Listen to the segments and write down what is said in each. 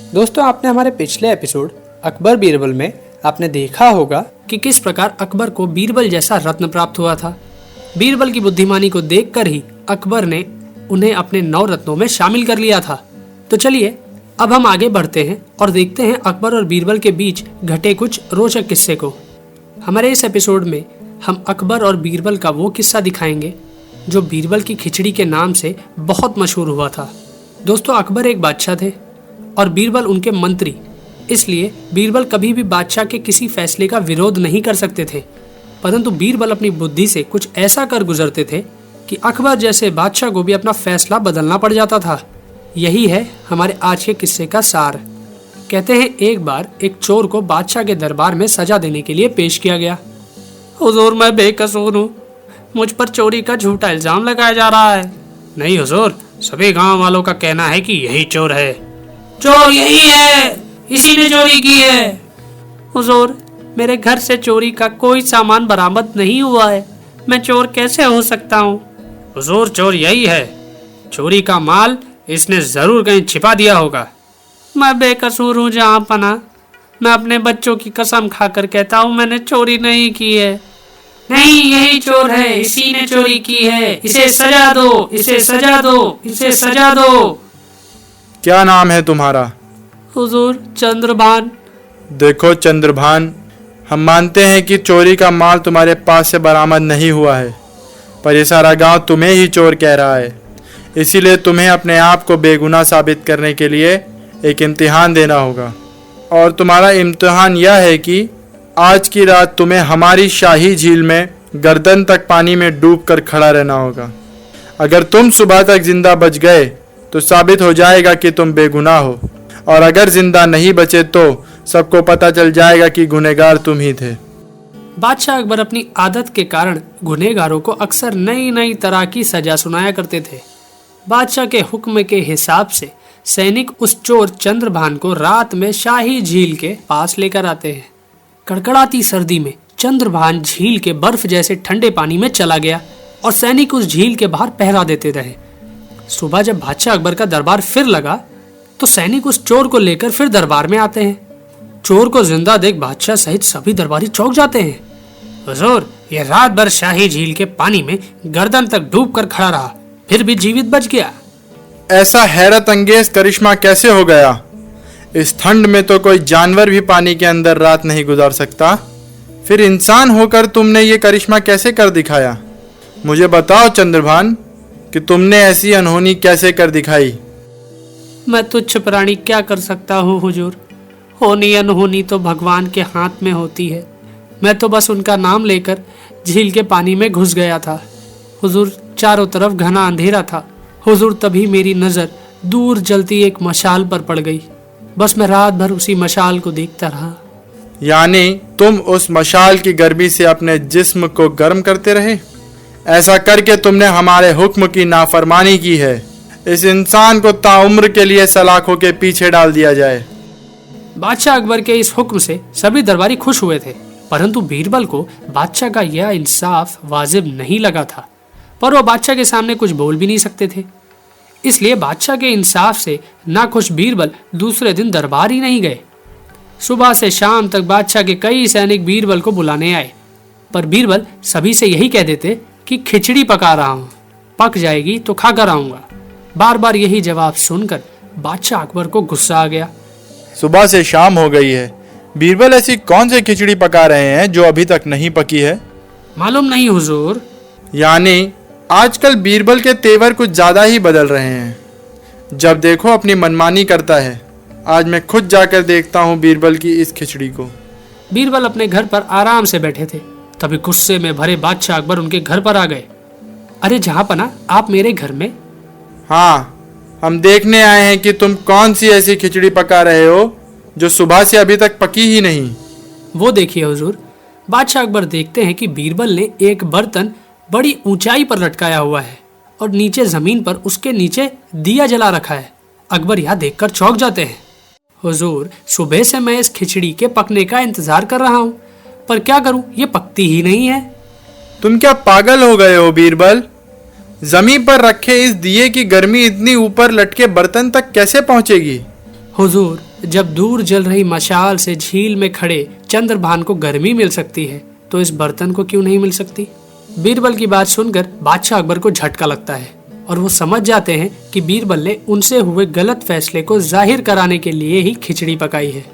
दोस्तों, आपने हमारे पिछले एपिसोड अकबर बीरबल में आपने देखा होगा कि किस प्रकार अकबर को बीरबल जैसा रत्न प्राप्त हुआ था। बीरबल की बुद्धिमानी को देखकर ही अकबर ने उन्हें अपने 9 रत्नों में शामिल कर लिया था। तो चलिए अब हम आगे बढ़ते हैं और देखते हैं अकबर और बीरबल के बीच घटे कुछ रोचक किस्से को। हमारे इस एपिसोड में हम अकबर और बीरबल का वो किस्सा दिखाएंगे जो बीरबल की खिचड़ी के नाम से बहुत मशहूर हुआ था। दोस्तों, अकबर एक बादशाह थे और बीरबल उनके मंत्री, इसलिए बीरबल कभी भी बादशाह के किसी फैसले का विरोध नहीं कर सकते थे। परंतु बीरबल अपनी बुद्धि से कुछ ऐसा कर गुजरते थे कि अकबर जैसे बादशाह को भी अपना फैसला बदलना पड़ जाता था। यही है हमारे आज के किस्से का सार। कहते हैं एक बार एक चोर को बादशाह के दरबार में सजा देने के लिए पेश किया गया। हुजूर, मैं बेकसूर हूँ, मुझ पर चोरी का झूठा इल्जाम लगाया जा रहा है। नहीं हुजूर, सभी गांव वालों का कहना है कि यही चोर है। चोर यही है, इसी ने चोरी की है। हुजूर, मेरे घर से चोरी का कोई सामान बरामद नहीं हुआ है, मैं चोर कैसे हो सकता हूँ? हुजूर, चोर यही है, चोरी का माल इसने जरूर कहीं छिपा दिया होगा। मैं बेकसूर हूँ जहाँ पना, मैं अपने बच्चों की कसम खाकर कहता हूँ मैंने चोरी नहीं की है। नहीं, यही चोर है, इसी ने चोरी की है, इसे सजा दो, इसे सजा दो, इसे सजा दो। क्या नाम है तुम्हारा? हुजूर, चंद्रभान। देखो चंद्रभान, हम मानते हैं कि चोरी का माल तुम्हारे पास से बरामद नहीं हुआ है, पर ये सारा गांव तुम्हें ही चोर कह रहा है। इसीलिए तुम्हें अपने आप को बेगुनाह साबित करने के लिए एक इम्तिहान देना होगा। और तुम्हारा इम्तिहान यह है कि आज की रात तुम्हें हमारी शाही झील में गर्दन तक पानी में डूबकर खड़ा रहना होगा। अगर तुम सुबह तक जिंदा बच गए तो साबित हो जाएगा कि तुम बेगुनाह हो, और अगर जिंदा नहीं बचे तो सबको पता चल जाएगा कि गुनहगार तुम ही थे। बादशाह अकबर अपनी आदत के कारण गुनहगारों को अक्सर नई नई तरह की सजा सुनाया करते थे। बादशाह के हुक्म के हिसाब से सैनिक उस चोर चंद्रभान को रात में शाही झील के पास लेकर आते हैं। कड़कड़ाती सर्दी में चंद्रभान झील के बर्फ जैसे ठंडे पानी में चला गया और सैनिक उस झील के बाहर पहरा देते रहे। सुबह जब बादशाह अकबर का दरबार फिर लगा तो सैनिक उस चोर को लेकर फिर दरबार में आते हैं। चोर को जिंदा देख बादशाह सहित सभी दरबारी चौंक जाते हैं। हुजूर, ये रात भर शाही झील के पानी में गर्दन तक डूबकर खड़ा रहा, फिर भी जीवित बच गया। ऐसा हैरत अंगेज करिश्मा कैसे हो गया? इस ठंड में तो कोई जानवर भी पानी के अंदर रात नहीं गुजार सकता, फिर इंसान होकर तुमने ये करिश्मा कैसे कर दिखाया? मुझे बताओ चंद्रभान कि तुमने ऐसी अनहोनी कैसे कर दिखाई? मैं तुच्छ प्राणी क्या कर सकता हूँ हुजूर, होनी अनहोनी तो भगवान के हाथ में होती है। मैं तो बस उनका नाम लेकर झील के पानी में घुस गया था। हुजूर, चारों तरफ घना अंधेरा था। हुजूर, तभी मेरी नजर दूर जलती एक मशाल पर पड़ गई। बस मैं रात भर उसी मशाल को देखता रहा। यानी तुम उस मशाल की गर्मी से अपने जिस्म को गर्म करते रहे? ऐसा करके तुमने हमारे हुक्म की नाफरमानी की है। इस इंसान को ताउम्र के लिए सलाखों के पीछे डाल दिया जाए। बादशाह अकबर के इस हुक्म से सभी दरबारी खुश हुए थे, परंतु बीरबल को बादशाह का यह इंसाफ वाजिब नहीं लगा था। पर वो बादशाह के सामने कुछ बोल भी नहीं सकते थे। इसलिए बादशाह के इंसाफ से नाखुश बीरबल दूसरे दिन दरबार ही नहीं गए। सुबह से शाम तक बादशाह के कई सैनिक बीरबल को बुलाने आए, पर बीरबल सभी से यही कह देते कि खिचड़ी पका रहा हूँ, पक जाएगी तो खाकर आऊंगा। बार बार यही जवाब सुनकर बादशाह अकबर को गुस्सा आ गया। सुबह से शाम हो गई है, बीरबल ऐसी कौन सी खिचड़ी पका रहे हैं जो अभी तक नहीं पकी है? मालूम नहीं हुजूर। यानी आजकल बीरबल के तेवर कुछ ज्यादा ही बदल रहे हैं। जब देखो अपनी मनमानी करता है। आज मैं खुद जाकर देखता हूँ बीरबल की इस खिचड़ी को। बीरबल अपने घर पर आराम से बैठे थे, तभी गुस्से में भरे बादशाह अकबर उनके घर पर आ गए। अरे जहाँपना, आप मेरे घर में? हाँ, हम देखने आए हैं कि तुम कौन सी ऐसी खिचड़ी पका रहे हो जो सुबह से अभी तक पकी ही नहीं। वो देखिए हुजूर। बादशाह अकबर देखते हैं कि बीरबल ने एक बर्तन बड़ी ऊंचाई पर लटकाया हुआ है और नीचे जमीन पर उसके नीचे दिया जला रखा है। अकबर यह देखकर चौंक जाते हैं। हुजूर, सुबह से मैं इस खिचड़ी के पकने का इंतजार कर रहा हूँ, पर क्या करूँ, ये पकती ही नहीं है। तुम क्या पागल हो गए हो बीरबल? जमीन पर रखे इस दिए की गर्मी इतनी ऊपर लटके बर्तन तक कैसे पहुंचेगी? हुजूर, जब दूर जल रही मशाल से झील में खड़े चंद्रभान को गर्मी मिल सकती है तो इस बर्तन को क्यों नहीं मिल सकती। बीरबल की बात सुनकर बादशाह अकबर को झटका लगता है और वो समझ जाते हैं कि बीरबल ने उनसे हुए गलत फैसले को जाहिर कराने के लिए ही खिचड़ी पकाई है।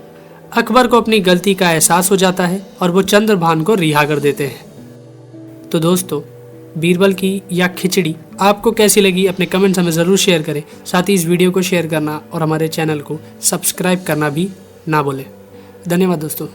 अकबर को अपनी गलती का एहसास हो जाता है और वो चंद्रभान को रिहा कर देते हैं। तो दोस्तों, बीरबल की या खिचड़ी आपको कैसी लगी अपने कमेंट्स हमें ज़रूर शेयर करें। साथ ही इस वीडियो को शेयर करना और हमारे चैनल को सब्सक्राइब करना भी ना भूलें। धन्यवाद दोस्तों।